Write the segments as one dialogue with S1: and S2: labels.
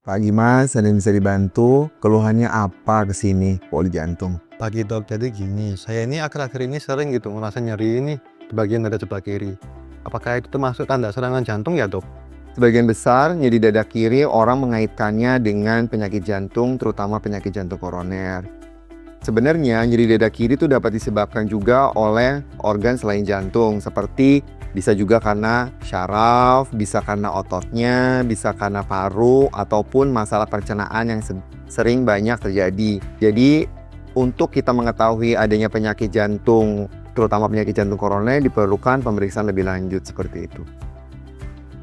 S1: Pagi Mas, ada yang bisa dibantu? Keluhannya apa kesini? Poli jantung.
S2: Pagi Dok, jadi gini, saya ini akhir-akhir ini sering gitu merasa nyeri ini di bagian dada sebelah kiri. Apakah itu termasuk tanda serangan jantung ya Dok?
S1: Sebagian besar nyeri dada kiri orang mengaitkannya dengan penyakit jantung, terutama penyakit jantung koroner. Sebenarnya nyeri dada kiri itu dapat disebabkan juga oleh organ selain jantung, seperti bisa juga karena syaraf, bisa karena ototnya, bisa karena paru, ataupun masalah pencernaan yang sering banyak terjadi. Jadi untuk kita mengetahui adanya penyakit jantung, terutama penyakit jantung koroner, diperlukan pemeriksaan lebih lanjut seperti itu.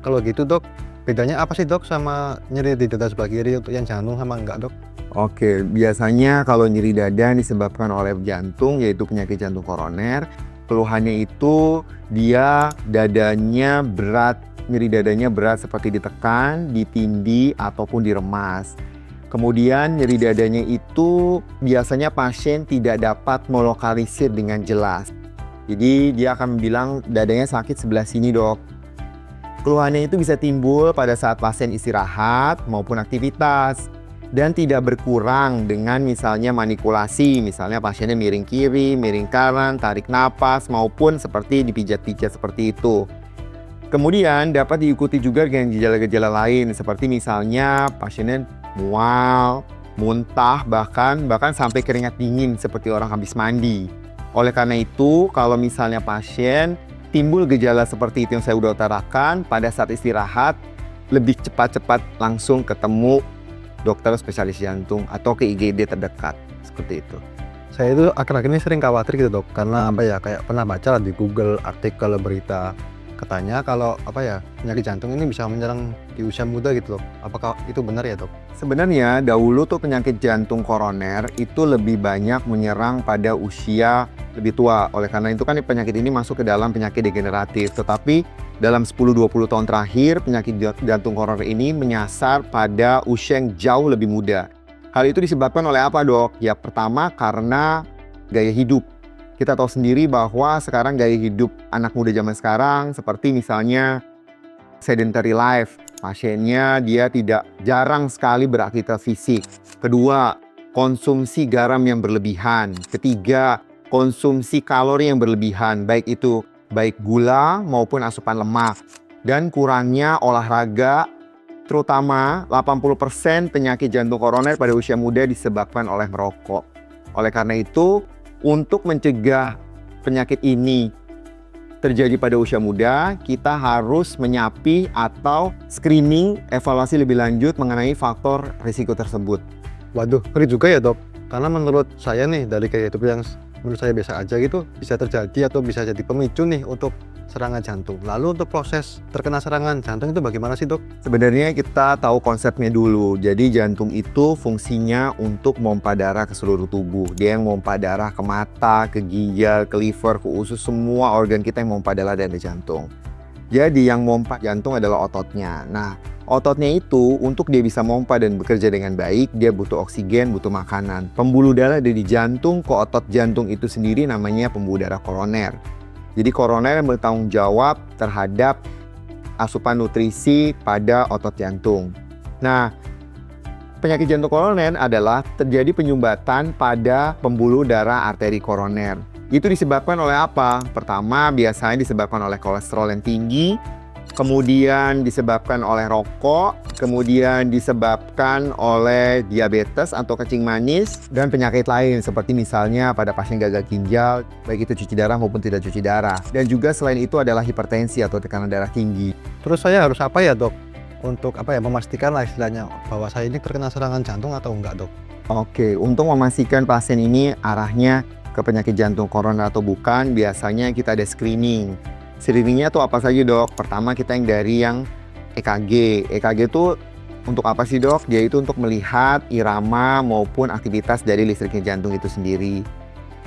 S2: Kalau gitu Dok, bedanya apa sih Dok sama nyeri di dada sebelah kiri untuk yang jantung sama enggak Dok?
S1: Oke, biasanya kalau nyeri dada disebabkan oleh jantung, yaitu penyakit jantung koroner. Keluhannya itu dia dadanya berat, nyeri dadanya berat seperti ditekan, ditindih, ataupun diremas. Kemudian nyeri dadanya itu biasanya pasien tidak dapat melokalisir dengan jelas. Jadi dia akan bilang dadanya sakit sebelah sini dok. Keluhannya itu bisa timbul pada saat pasien istirahat maupun aktivitas. Dan tidak berkurang dengan misalnya manipulasi, misalnya pasiennya miring kiri, miring kanan, tarik napas, maupun seperti dipijat-pijat seperti itu. Kemudian dapat diikuti juga dengan gejala-gejala lain, seperti misalnya pasiennya mual, muntah, bahkan sampai keringat dingin seperti orang habis mandi. Oleh karena itu, kalau misalnya pasien timbul gejala seperti itu yang saya udah utarakan, pada saat istirahat, lebih cepat-cepat langsung ketemu dokter spesialis jantung atau ke IGD terdekat, seperti itu.
S2: Saya itu akhir-akhir ini sering khawatir gitu Dok, karena kayak pernah baca di Google artikel berita katanya kalau penyakit jantung ini bisa menyerang di usia muda gitu Dok. Apakah itu benar ya Dok?
S1: Sebenarnya dahulu tuh penyakit jantung koroner itu lebih banyak menyerang pada usia lebih tua. Oleh karena itu kan penyakit ini masuk ke dalam penyakit degeneratif. Tetapi dalam 10-20 tahun terakhir penyakit jantung koroner ini menyasar pada usia yang jauh lebih muda. Hal itu disebabkan oleh apa dok? Ya pertama karena gaya hidup. Kita tahu sendiri bahwa sekarang gaya hidup anak muda zaman sekarang seperti misalnya sedentary life. Pasiennya dia jarang sekali beraktivitas fisik. Kedua, konsumsi garam yang berlebihan. Ketiga, konsumsi kalori yang berlebihan, baik gula maupun asupan lemak. Dan kurangnya olahraga, terutama 80% penyakit jantung koroner pada usia muda disebabkan oleh merokok. Oleh karena itu, untuk mencegah penyakit ini terjadi pada usia muda, kita harus menyapi atau screening evaluasi lebih lanjut mengenai faktor risiko tersebut.
S2: Waduh, ngeri juga ya Dok. Karena menurut saya nih, dari gaya hidup yang menurut saya biasa aja gitu, bisa terjadi atau bisa jadi pemicu nih untuk serangan jantung. Lalu untuk proses terkena serangan jantung itu bagaimana sih Dok?
S1: Sebenarnya kita tahu konsepnya dulu. Jadi jantung itu fungsinya untuk memompa darah ke seluruh tubuh. Dia yang memompa darah ke mata, ke ginjal, ke liver, ke usus, semua organ kita yang memompa darah dari jantung. Jadi yang memompa jantung adalah ototnya. Nah, ototnya itu untuk dia bisa memompa dan bekerja dengan baik, dia butuh oksigen, butuh makanan. Pembuluh darah dari jantung ke otot jantung itu sendiri namanya pembuluh darah koroner. Jadi koroner yang bertanggung jawab terhadap asupan nutrisi pada otot jantung. Nah, penyakit jantung koroner adalah terjadi penyumbatan pada pembuluh darah arteri koroner. Itu disebabkan oleh apa? Pertama, biasanya disebabkan oleh kolesterol yang tinggi, kemudian disebabkan oleh rokok, kemudian disebabkan oleh diabetes atau kencing manis, dan penyakit lain seperti misalnya pada pasien gagal ginjal, baik itu cuci darah maupun tidak cuci darah. Dan juga selain itu adalah hipertensi atau tekanan darah tinggi.
S2: Terus saya harus apa ya Dok? Untuk memastikan lah istilahnya bahwa saya ini terkena serangan jantung atau enggak Dok?
S1: Oke, untuk memastikan pasien ini arahnya ke penyakit jantung koroner atau bukan, biasanya kita ada screening. Screeningnya tuh apa saja dok? Pertama kita dari yang EKG. EKG itu untuk apa sih dok? Dia itu untuk melihat irama maupun aktivitas dari listriknya jantung itu sendiri.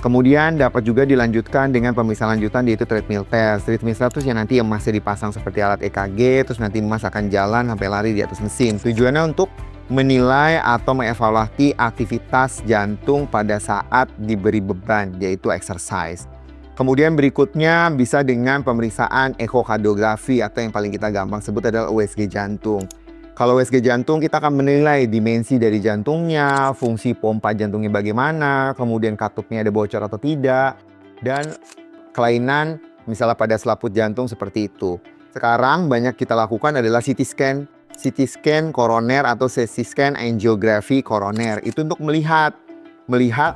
S1: Kemudian dapat juga dilanjutkan dengan pemeriksaan lanjutan yaitu treadmill test. Treadmill test itu yang nanti masih dipasang seperti alat EKG, terus nanti Mas akan jalan sampai lari di atas mesin. Tujuannya untuk menilai atau mengevaluasi aktivitas jantung pada saat diberi beban, yaitu exercise. Kemudian berikutnya bisa dengan pemeriksaan ekokardiografi atau yang paling kita gampang sebut adalah USG jantung. Kalau USG jantung kita akan menilai dimensi dari jantungnya, fungsi pompa jantungnya bagaimana, kemudian katupnya ada bocor atau tidak, dan kelainan misalnya pada selaput jantung seperti itu. Sekarang banyak kita lakukan adalah CT scan koroner atau CT scan angiografi koroner. Itu untuk melihat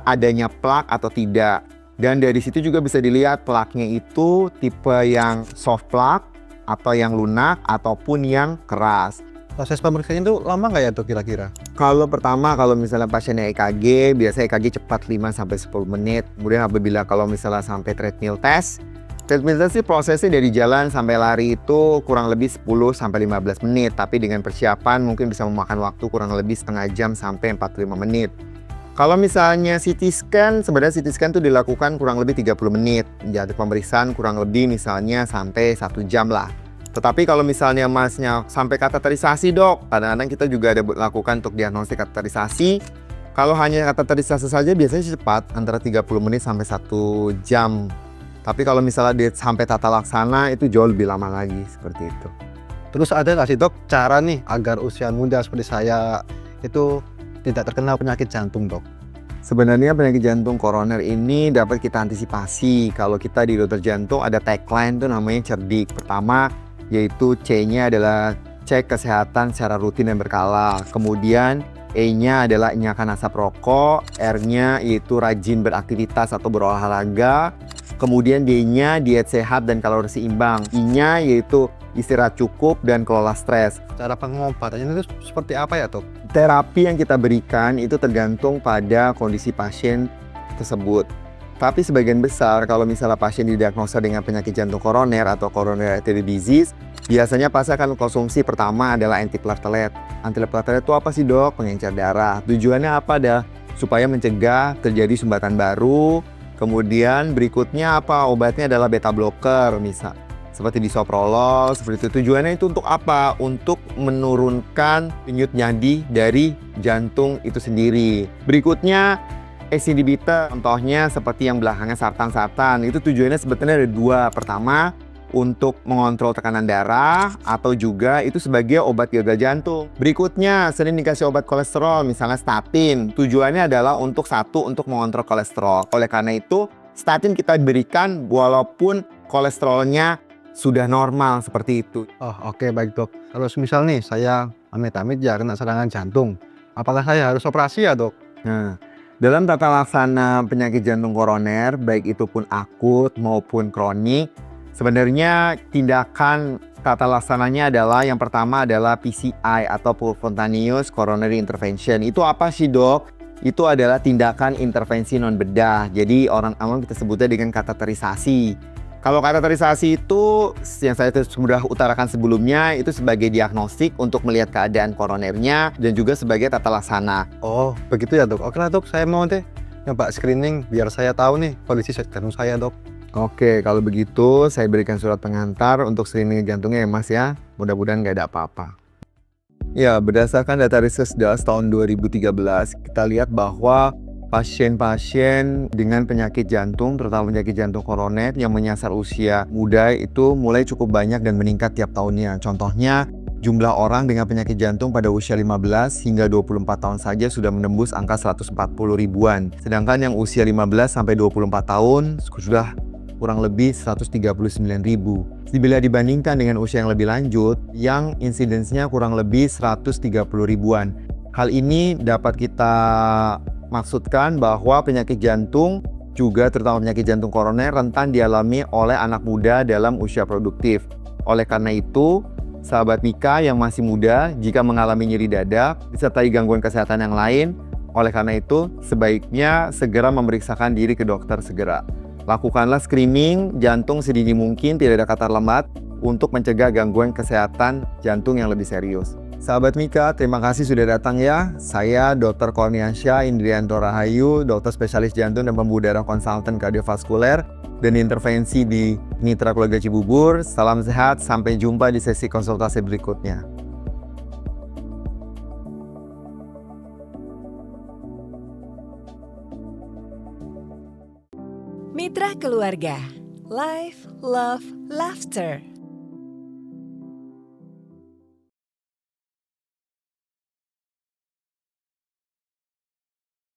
S1: adanya plak atau tidak. Dan dari situ juga bisa dilihat plaknya itu tipe yang soft plak atau yang lunak ataupun yang keras.
S2: Proses pemeriksaannya itu lama nggak ya dok kira-kira?
S1: Kalau misalnya pasiennya EKG, biasanya EKG cepat 5-10 menit. Kemudian apabila kalau misalnya sampai treadmill test sih prosesnya dari jalan sampai lari itu kurang lebih 10-15 menit. Tapi dengan persiapan mungkin bisa memakan waktu kurang lebih setengah jam sampai 45 menit. Kalau misalnya CT scan, sebenarnya CT scan itu dilakukan kurang lebih 30 menit. Jadi pemeriksaan kurang lebih misalnya sampai 1 jam lah. Tetapi kalau misalnya masnya sampai kateterisasi dok, kadang-kadang kita juga ada lakukan untuk diagnostik kateterisasi. Kalau hanya kateterisasi saja biasanya cepat, antara 30 menit sampai 1 jam. Tapi kalau misalnya sampai tata laksana itu jauh lebih lama lagi, seperti itu.
S2: Terus ada nggak sih dok cara nih agar usia muda seperti saya itu tidak terkena penyakit jantung dok?
S1: Sebenarnya penyakit jantung koroner ini dapat kita antisipasi. Kalau kita di dokter jantung ada tagline tuh namanya cerdik. Pertama yaitu C-nya adalah cek kesehatan secara rutin dan berkala. Kemudian E-nya adalah enyahkan asap rokok, R-nya yaitu rajin beraktivitas atau berolahraga. Kemudian D-nya diet sehat dan kalori seimbang. I-nya yaitu istirahat cukup dan kelola stres.
S2: Cara pengobatannya itu seperti apa ya dok?
S1: Terapi yang kita berikan itu tergantung pada kondisi pasien tersebut. Tapi sebagian besar kalau misalnya pasien didiagnosa dengan penyakit jantung koroner atau coronary artery disease, biasanya pasti akan konsumsi pertama adalah antiplatelet. Antiplatelet itu apa sih dok? Pengencer darah. Tujuannya apa dah? Supaya mencegah terjadi sumbatan baru. Kemudian berikutnya apa? Obatnya adalah beta blocker misal. Seperti disoprolol, seperti itu. Tujuannya itu untuk apa? Untuk menurunkan denyut nadi dari jantung itu sendiri. Berikutnya ACE inhibitor, contohnya seperti yang belakangnya sartan. Itu tujuannya sebetulnya ada 2. Pertama, untuk mengontrol tekanan darah atau juga itu sebagai obat gagal jantung. Berikutnya, sering dikasih obat kolesterol, misalnya statin. Tujuannya adalah untuk mengontrol kolesterol. Oleh karena itu, statin kita berikan walaupun kolesterolnya sudah normal seperti itu.
S2: Oh oke, baik dok. Terus misal nih saya amit-amit ya kena serangan jantung, apakah saya harus operasi ya dok?
S1: Nah, dalam tata laksana penyakit jantung koroner, baik itu pun akut maupun kronik, sebenarnya tindakan tata laksananya adalah yang pertama adalah PCI atau Spontaneous Coronary Intervention. Itu apa sih dok? Itu adalah tindakan intervensi non bedah. Jadi orang awam kita sebutnya dengan kateterisasi. Kalau kateterisasi itu yang saya sudah utarakan sebelumnya itu sebagai diagnostik untuk melihat keadaan koronernya dan juga sebagai tata laksana.
S2: Oh begitu ya dok. Oke lah dok, saya mau deh nyoba screening biar saya tahu nih kondisi jantung saya dok.
S1: Oke, kalau begitu saya berikan surat pengantar untuk screening jantungnya ya mas ya. Mudah-mudahan nggak ada apa-apa. Ya, berdasarkan data riset DAS tahun 2013, kita lihat bahwa pasien-pasien dengan penyakit jantung, terutama penyakit jantung koroner yang menyasar usia muda itu mulai cukup banyak dan meningkat tiap tahunnya. Contohnya, jumlah orang dengan penyakit jantung pada usia 15 hingga 24 tahun saja sudah menembus angka 140 ribuan. Sedangkan yang usia 15 sampai 24 tahun sudah kurang lebih 139 ribu. Bila dibandingkan dengan usia yang lebih lanjut, yang insidensnya kurang lebih 130 ribuan. Hal ini dapat kita maksudkan bahwa penyakit jantung juga terutama penyakit jantung koroner rentan dialami oleh anak muda dalam usia produktif. Oleh karena itu, sahabat Mika yang masih muda jika mengalami nyeri dada disertai gangguan kesehatan yang lain, oleh karena itu sebaiknya segera memeriksakan diri ke dokter segera. Lakukanlah screening jantung sedini mungkin, tidak ada kata lambat untuk mencegah gangguan kesehatan jantung yang lebih serius. Sahabat Mika, terima kasih sudah datang ya. Saya Dr. Kurniansyah Indrianto Rahayu, dokter spesialis jantung dan pembuluh darah konsultan kardiovaskuler dan intervensi di Mitra Keluarga Cibubur. Salam sehat, sampai jumpa di sesi konsultasi berikutnya.
S3: Mitra Keluarga, Life, Love, Laughter.